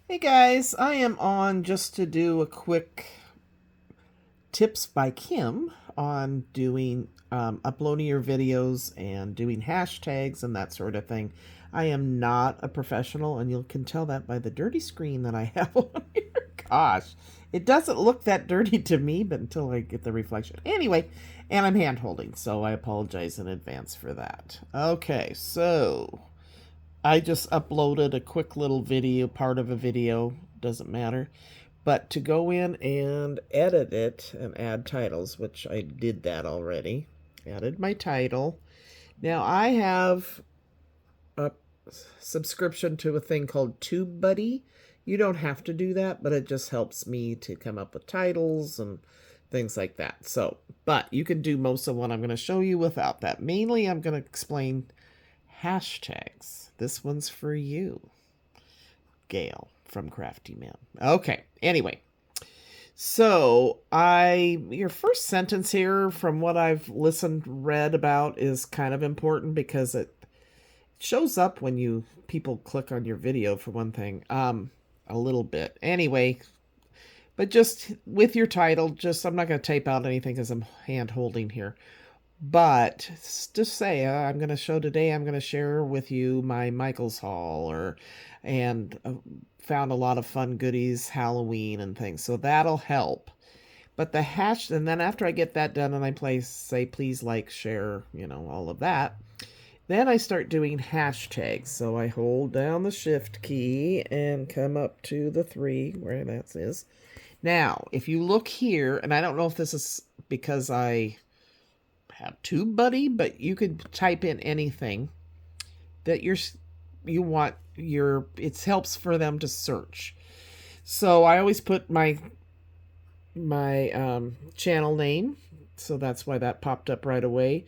Hey guys, I am on just to do a quick tips by Kim on doing uploading your videos and doing hashtags and that sort of thing. I am not a professional, and you can tell that by the dirty screen that I have on here. Gosh, it doesn't look that dirty to me, but until I get the reflection. Anyway, and I'm hand holding, so I apologize in advance for that. Okay, so I just uploaded a quick little video, part of a video, doesn't matter. But to go in and edit it and add titles, which I did that already, added my title. Now I have a subscription to a thing called TubeBuddy. You don't have to do that, but it just helps me to come up with titles and things like that. So, but you can do most of what I'm going to show you without that. Mainly, I'm going to explain hashtags. This one's for you, Gail from Crafty Man. Okay, anyway. So, your first sentence here, from what I've read about, is kind of important because it shows up when people click on your video, for one thing, a little bit. Anyway, but just with your title, I'm not going to type out anything because I'm hand holding here. But just say, I'm going to show today, I'm going to share with you my Michael's haul, and found a lot of fun goodies, Halloween and things. So that'll help. But and then after I get that done and I say, please like, share, all of that, then I start doing hashtags. So I hold down the shift key and come up to the 3, where that is. Now, if you look here, and I don't know if this is because I have TubeBuddy, but you could type in anything that you want it helps for them to search. So I always put my channel name, so that's why that popped up right away.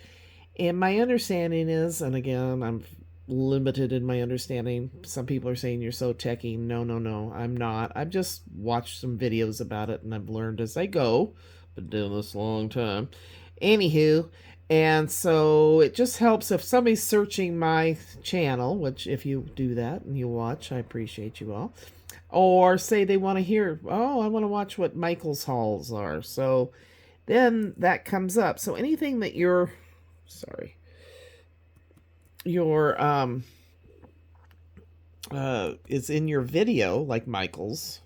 And my understanding is, and again, I'm limited in my understanding. Some people are saying you're so techie. No, I'm not. I've just watched some videos about it and I've learned as I go. Been doing this a long time. Anywho, and so it just helps if somebody's searching my channel, which if you do that and you watch, I appreciate you all. Or say they want to hear, oh, I want to watch what Michael's hauls are. So then that comes up. So anything that sorry, your is in your video, like Michael's,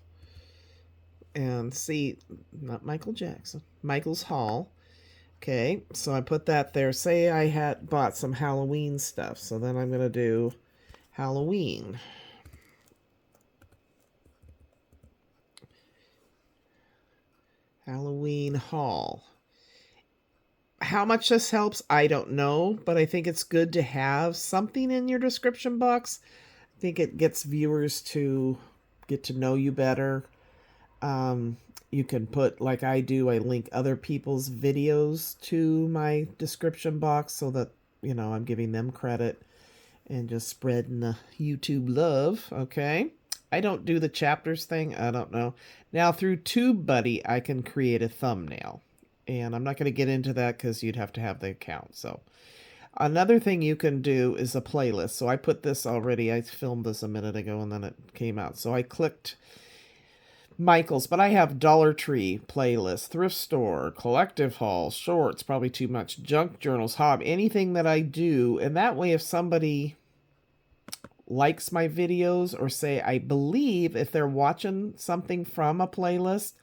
and see, not Michael Jackson, Michael's haul. Okay, so I put that there. Say I had bought some Halloween stuff, so then I'm gonna do Halloween. Halloween haul. How much this helps, I don't know, but I think it's good to have something in your description box. I think it gets viewers to get to know you better. You can put, like I do, I link other people's videos to my description box so that, I'm giving them credit and just spreading the YouTube love, okay? I don't do the chapters thing. I don't know. Now, through TubeBuddy, I can create a thumbnail. And I'm not going to get into that because you'd have to have the account. So, another thing you can do is a playlist. So, I put this already. I filmed this a minute ago and then it came out. So, I clicked Michael's, but I have Dollar Tree playlist, thrift store, collective haul, shorts, probably too much, junk journals, hobby, anything that I do. And that way, if somebody likes my videos, or say, I believe if they're watching something from a playlist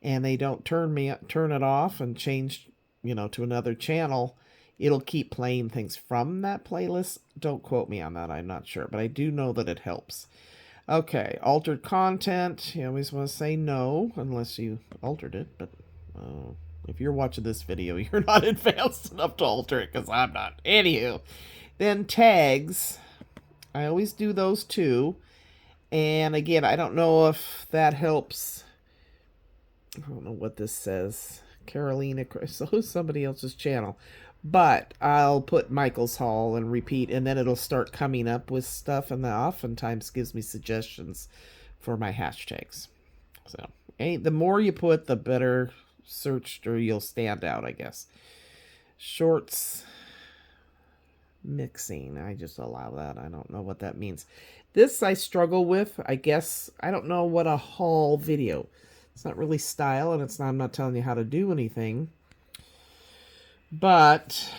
and they don't turn it off and change, to another channel, it'll keep playing things from that playlist. Don't quote me on that. I'm not sure, but I do know that it helps. Okay, altered content. You always want to say no unless you altered it, but if you're watching this video, you're not advanced enough to alter it, because I'm not. Anywho, then tags. I always do those too. And again, I don't know if that helps. I don't know what this says. Carolina, so somebody else's channel. But I'll put Michael's haul and repeat, and then it'll start coming up with stuff, and that oftentimes gives me suggestions for my hashtags. So, the more you put, the better searched, or you'll stand out, I guess. Shorts mixing. I just allow that. I don't know what that means. This I struggle with. I guess I don't know what a haul video. It's not really style, and I'm not telling you how to do anything. But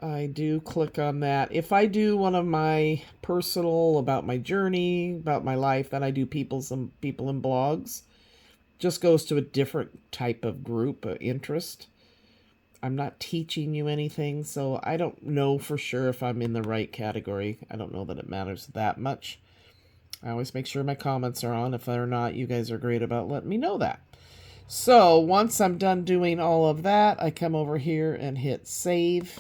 I do click on that. If I do one of my personal about my journey, about my life, then I do some people in blogs. Just goes to a different type of group interest. I'm not teaching you anything, so I don't know for sure if I'm in the right category. I don't know that it matters that much. I always make sure my comments are on. If they're not, you guys are great about letting me know that. So once I'm done doing all of that, I come over here and hit save.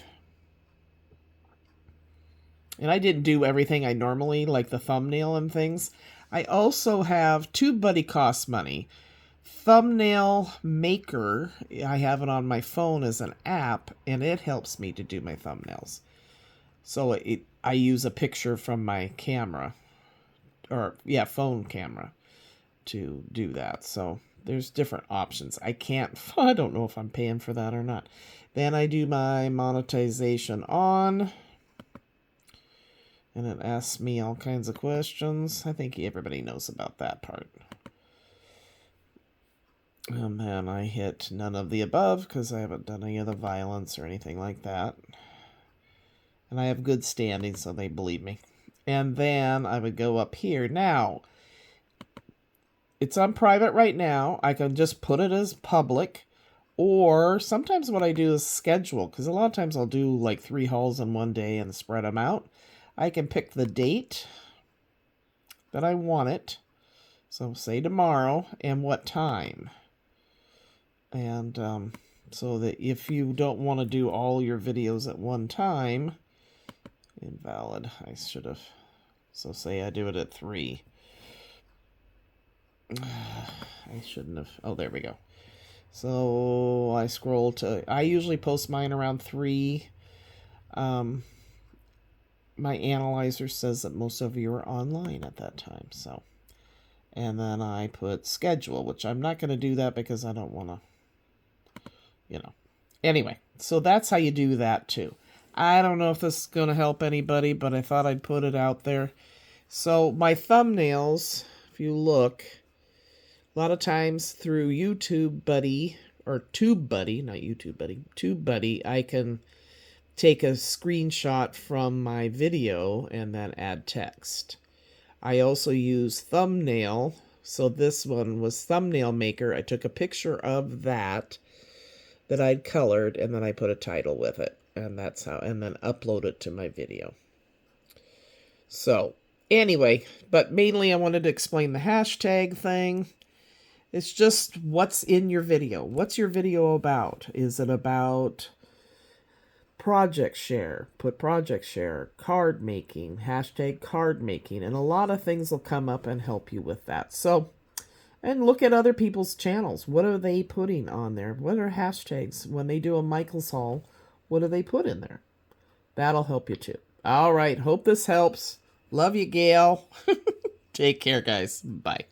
And I didn't do everything I normally, like the thumbnail and things. I also have TubeBuddy costs money. Thumbnail Maker, I have it on my phone as an app, and it helps me to do my thumbnails. So I use a picture from my camera, or yeah, phone camera to do that. So there's different options. I don't know if I'm paying for that or not. Then I do my monetization on, and it asks me all kinds of questions. I think everybody knows about that part. And then I hit none of the above because I haven't done any of the violence or anything like that. And I have good standing, so they believe me. And then I would go up here. Now, it's on private right now. I can just put it as public. Or sometimes what I do is schedule, because a lot of times I'll do like 3 hauls in one day and spread them out. I can pick the date that I want it. So say tomorrow and what time. And so that if you don't want to do all your videos at one time, invalid, I should have, so say I do it at 3. I shouldn't have, oh, there we go. So I scroll to, I usually post mine around 3. My analyzer says that most of you are online at that time, so. And then I put schedule, which I'm not going to do that because I don't want to, Anyway, so that's how you do that too. I don't know if this is going to help anybody, but I thought I'd put it out there. So my thumbnails, if you look, a lot of times through TubeBuddy, or TubeBuddy, not YouTube Buddy, TubeBuddy, I can take a screenshot from my video and then add text. I also use Thumbnail. So this one was Thumbnail Maker. I took a picture of that I'd colored, and then I put a title with it. And that's how, and then upload it to my video. So, anyway, but mainly I wanted to explain the hashtag thing. It's just what's in your video. What's your video about? Is it about project share? Put project share, card making, hashtag card making, and a lot of things will come up and help you with that. So, and look at other people's channels. What are they putting on there? What are hashtags? When they do a Michael's haul, what do they put in there? That'll help you too. All right. Hope this helps. Love you, Gail. Take care, guys. Bye.